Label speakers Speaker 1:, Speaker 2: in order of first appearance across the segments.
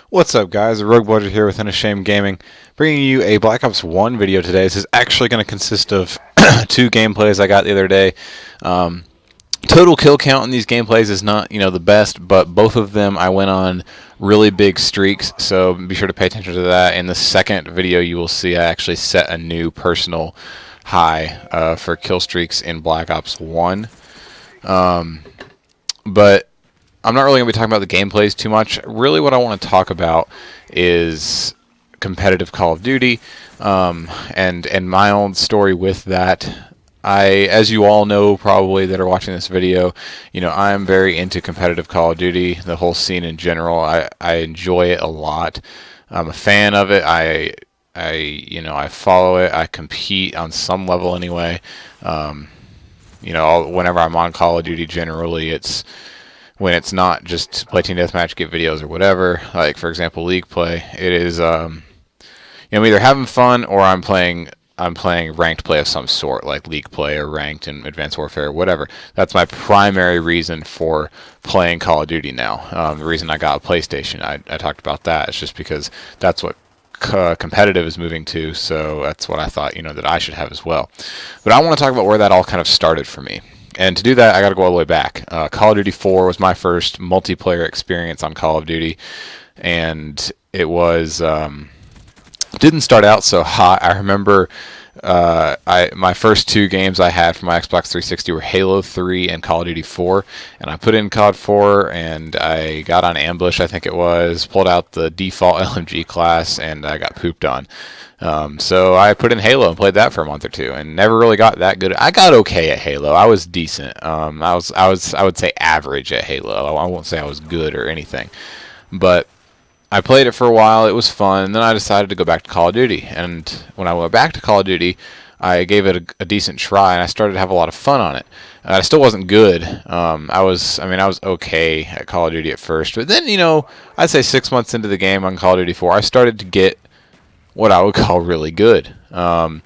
Speaker 1: What's up, guys? Rogue Budget here with Unashamed Gaming, bringing you a Black Ops 1 video today. This is actually going to consist of two gameplays I got the other day. Total kill count in these gameplays is not, the best, but both of them I went on really big streaks, so be sure to pay attention to that. In the second video, you will see I actually set a new personal high for kill streaks in Black Ops 1. But I'm not really going to be talking about the gameplays too much. Really what I want to talk about is competitive Call of Duty and my own story with that. As you all know probably that are watching this video, I'm very into competitive Call of Duty, the whole scene in general. I enjoy it a lot. I'm a fan of it. I follow it. I compete on some level anyway. Whenever I'm on Call of Duty, generally it's when it's not just play team deathmatch, get videos or whatever. Like for example, league play. It is I'm either having fun or I'm playing ranked play of some sort, like league play or ranked in Advanced Warfare or whatever. That's my primary reason for playing Call of Duty now. The reason I got a PlayStation, I talked about that. It's just because that's what competitive is moving to, so that's what I thought that I should have as well. But I want to talk about where that all kind of started for me. And to do that, I got to go all the way back. Call of Duty 4 was my first multiplayer experience on Call of Duty, and it was didn't start out so hot. I remember my first two games I had for my Xbox 360 were Halo 3 and Call of Duty 4, and I put in COD 4 and I got on ambush, I think it was, pulled out the default LMG class, and I got pooped on. So I put in Halo and played that for a month or two, and never really got that good. I got okay at Halo. I was decent. I would say average at Halo. I won't say I was good or anything, but I played it for a while. It was fun, and then I decided to go back to Call of Duty. And when I went back to Call of Duty, I gave it a decent try, and I started to have a lot of fun on it. I still wasn't good. I was okay at Call of Duty at first, but then I'd say 6 months into the game on Call of Duty 4, I started to get what I would call really good. I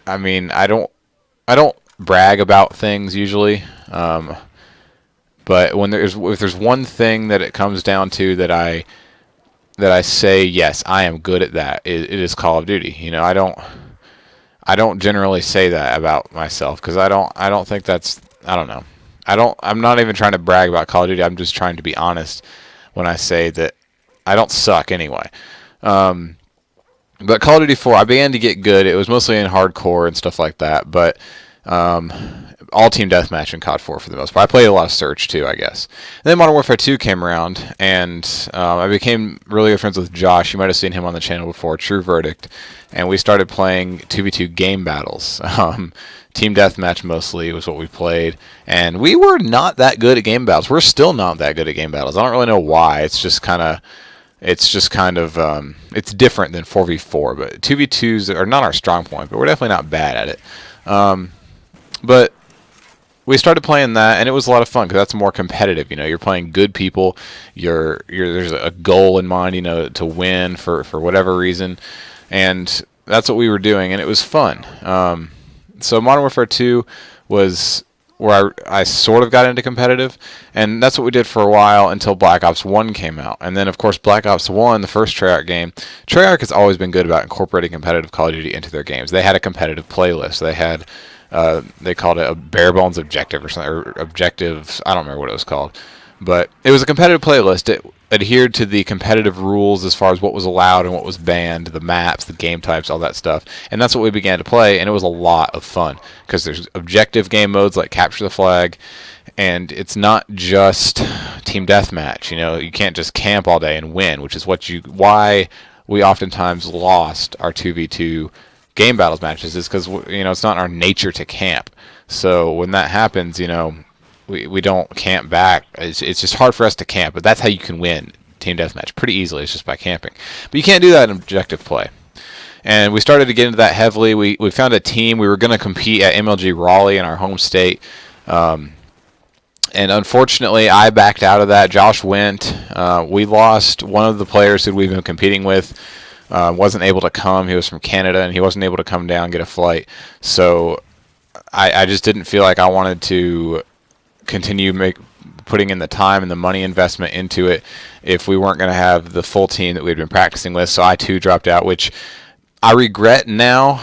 Speaker 1: don't brag about things usually. But if there's one thing that it comes down to that I say yes, I am good at that, it is Call of Duty. I don't generally say that about myself because I don't think that's, I don't know. I'm not even trying to brag about Call of Duty. I'm just trying to be honest when I say that I don't suck anyway. But Call of Duty 4, I began to get good. It was mostly in hardcore and stuff like that, but all team deathmatch in COD 4 for the most part. I played a lot of Search too, I guess. And then Modern Warfare 2 came around, and I became really good friends with Josh. You might have seen him on the channel before, True Verdict. And we started playing 2v2 game battles. Team deathmatch mostly was what we played. And we were not that good at game battles. We're still not that good at game battles. I don't really know why. It's different than 4v4, but 2v2s are not our strong point, but we're definitely not bad at it. But we started playing that, and it was a lot of fun because that's more competitive. You're playing good people. There's a goal in mind, to win for whatever reason, and that's what we were doing, and it was fun. So Modern Warfare 2 was where I sort of got into competitive, and that's what we did for a while until Black Ops 1 came out. And then, of course, Black Ops 1, the first Treyarch game, Treyarch has always been good about incorporating competitive Call of Duty into their games. They had a competitive playlist. They had, they called it a bare bones objective or something, or objectives, I don't remember what it was called. But it was a competitive playlist. It adhered to the competitive rules as far as what was allowed and what was banned, the maps, the game types, all that stuff. And that's what we began to play, and it was a lot of fun because there's objective game modes like Capture the Flag, and it's not just team deathmatch. You can't just camp all day and win, which is why we oftentimes lost our 2v2 game battles matches, is because it's not our nature to camp. So when that happens, we don't camp back. It's just hard for us to camp, but that's how you can win team deathmatch pretty easily. It's just by camping. But you can't do that in objective play. And we started to get into that heavily. We found a team. We were going to compete at MLG Raleigh in our home state. And unfortunately, I backed out of that. Josh went. We lost one of the players who we've been competing with. Wasn't able to come. He was from Canada, and he wasn't able to come down and get a flight. So I just didn't feel like I wanted to continue putting in the time and the money investment into it if we weren't going to have the full team that we'd been practicing with. So I too dropped out, which I regret now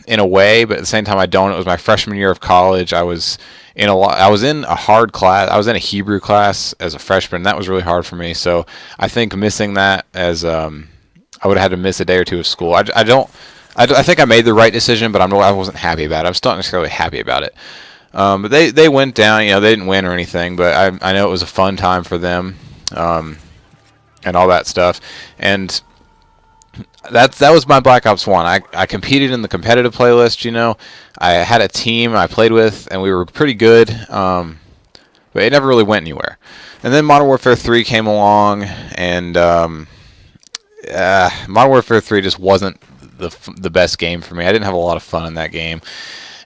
Speaker 1: in a way, but at the same time I don't. It was my freshman year of college. I was in a hard class. I was in a Hebrew class as a freshman. That was really hard for me. So I think missing that as I would have had to miss a day or two of school. I think I made the right decision, but I wasn't happy about it. I'm still not necessarily happy about it. But they went down. They didn't win or anything, but I know it was a fun time for them and all that stuff. And that was my Black Ops 1. I competed in the competitive playlist. I had a team I played with, and we were pretty good, but it never really went anywhere. And then Modern Warfare 3 came along, and Modern Warfare 3 just wasn't the best game for me. I didn't have a lot of fun in that game.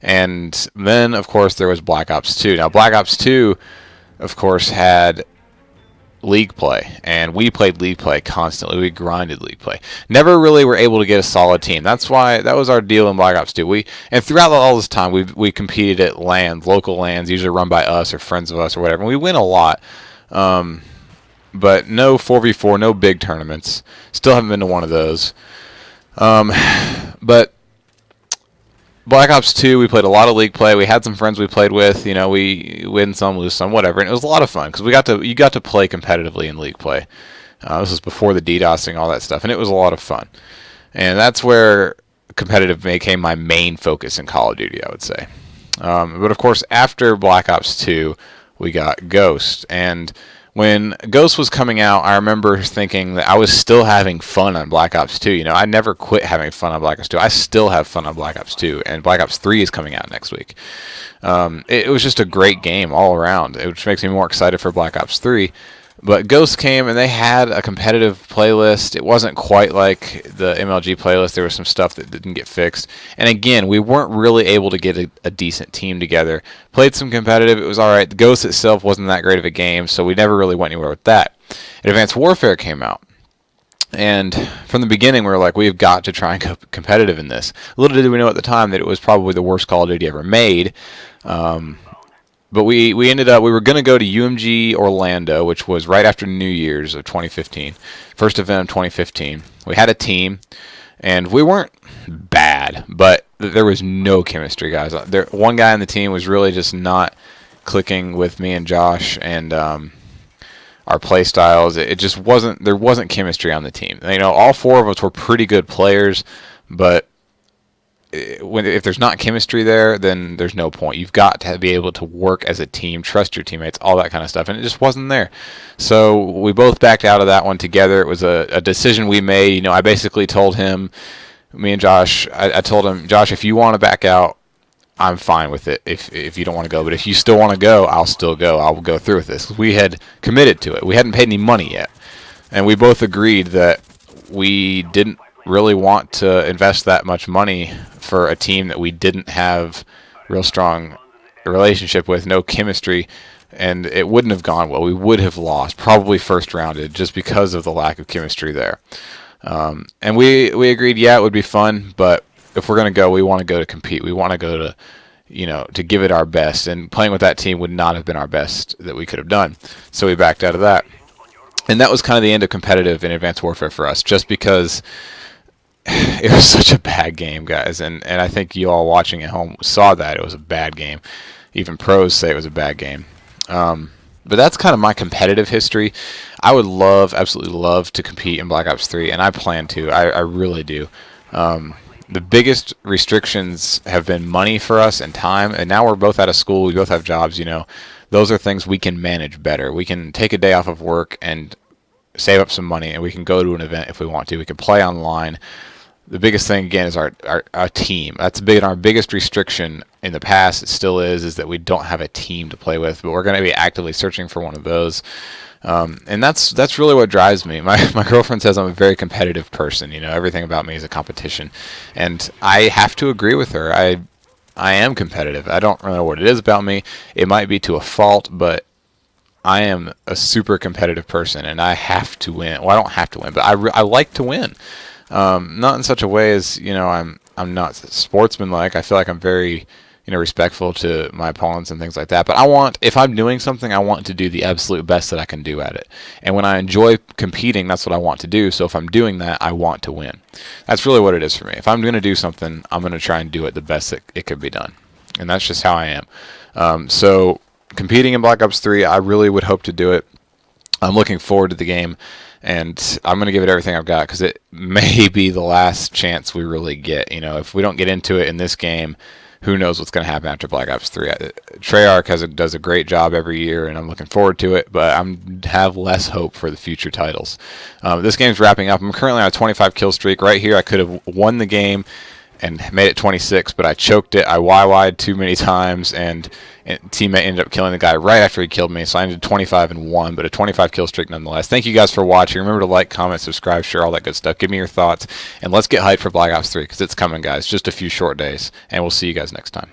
Speaker 1: And then, of course, there was Black Ops 2. Now, Black Ops 2, of course, had League play, and we played League play constantly. We grinded League play. Never really were able to get a solid team. That's why that was our deal in Black Ops 2. And throughout all this time, we competed at LANs, local LANs, usually run by us or friends of us or whatever. And we win a lot, but no 4v4, no big tournaments. Still haven't been to one of those. But Black Ops 2, we played a lot of League play. We had some friends we played with. We win some, lose some, whatever. And it was a lot of fun because you got to play competitively in League play. This was before the DDoSing, all that stuff, and it was a lot of fun. And that's where competitive became my main focus in Call of Duty, I would say. But of course, after Black Ops 2, we got Ghost. And when Ghost was coming out, I remember thinking that I was still having fun on Black Ops 2. I never quit having fun on Black Ops 2. I still have fun on Black Ops 2, and Black Ops 3 is coming out next week. It was just a great game all around, which makes me more excited for Black Ops 3. But Ghost came, and they had a competitive playlist. It wasn't quite like the MLG playlist. There was some stuff that didn't get fixed. And again, we weren't really able to get a decent team together. Played some competitive. It was all right. The Ghost itself wasn't that great of a game, so we never really went anywhere with that. And Advanced Warfare came out. And from the beginning, we were like, we've got to try and go competitive in this. Little did we know at the time that it was probably the worst Call of Duty ever made. But we ended up, we were going to go to UMG Orlando, which was right after New Year's of 2015. First event of 2015. We had a team, and we weren't bad, but there was no chemistry, guys. One guy on the team was really just not clicking with me and Josh and our play styles. It just wasn't, there wasn't chemistry on the team. All four of us were pretty good players, but if there's not chemistry there, then there's no point. You've got to be able to work as a team, trust your teammates, all that kind of stuff, and it just wasn't there. So we both backed out of that one together. It was a decision we made. I basically told him, me and Josh, I told him, Josh, if you want to back out, I'm fine with it if you don't want to go. But if you still want to go, I'll still go. I'll go through with this. We had committed to it. We hadn't paid any money yet. And we both agreed that we didn't really want to invest that much money for a team that we didn't have real strong relationship with, no chemistry, and it wouldn't have gone well. We would have lost, probably first rounded, just because of the lack of chemistry there. And we agreed, yeah, it would be fun, but if we're going to go, we want to go to compete. We want to go to, to give it our best, and playing with that team would not have been our best that we could have done. So we backed out of that. And that was kind of the end of competitive in Advanced Warfare for us, just because it was such a bad game, guys, and I think you all watching at home saw that it was a bad game. Even pros say it was a bad game. But that's kind of my competitive history. I would absolutely love to compete in Black Ops 3, and I plan to. I really do. The biggest restrictions have been money for us and time, and now we're both out of school. We both have jobs. Those are things we can manage better. We can take a day off of work and save up some money, and we can go to an event if we want to. We can play online. The biggest thing, again, is our team. That's our biggest restriction in the past. It still is that we don't have a team to play with, but we're going to be actively searching for one of those. And that's really what drives me. My girlfriend says I'm a very competitive person. Everything about me is a competition. And I have to agree with her. I am competitive. I don't know what it is about me. It might be to a fault, but I am a super competitive person, and I have to win. Well, I don't have to win, but I like to win. Not in such a way as I'm not sportsmanlike. I feel like I'm very respectful to my opponents and things like that. But if I'm doing something, I want to do the absolute best that I can do at it. And when I enjoy competing, that's what I want to do. So if I'm doing that, I want to win. That's really what it is for me. If I'm going to do something, I'm going to try and do it the best that it could be done. And that's just how I am. So competing in Black Ops 3, I really would hope to do it. I'm looking forward to the game, and I'm going to give it everything I've got because it may be the last chance we really get. If we don't get into it in this game, who knows what's going to happen after Black Ops 3. Treyarch does a great job every year, and I'm looking forward to it, but I have less hope for the future titles. This game's wrapping up. I'm currently on a 25 kill streak. Right here, I could have won the game and made it 26, but I choked it. I YY'd too many times, and teammate ended up killing the guy right after he killed me, so I ended 25-1, but a 25 kill streak nonetheless. Thank you guys for watching. Remember to like, comment, subscribe, share, all that good stuff. Give me your thoughts, and let's get hyped for Black Ops 3, because it's coming, guys. Just a few short days, and we'll see you guys next time.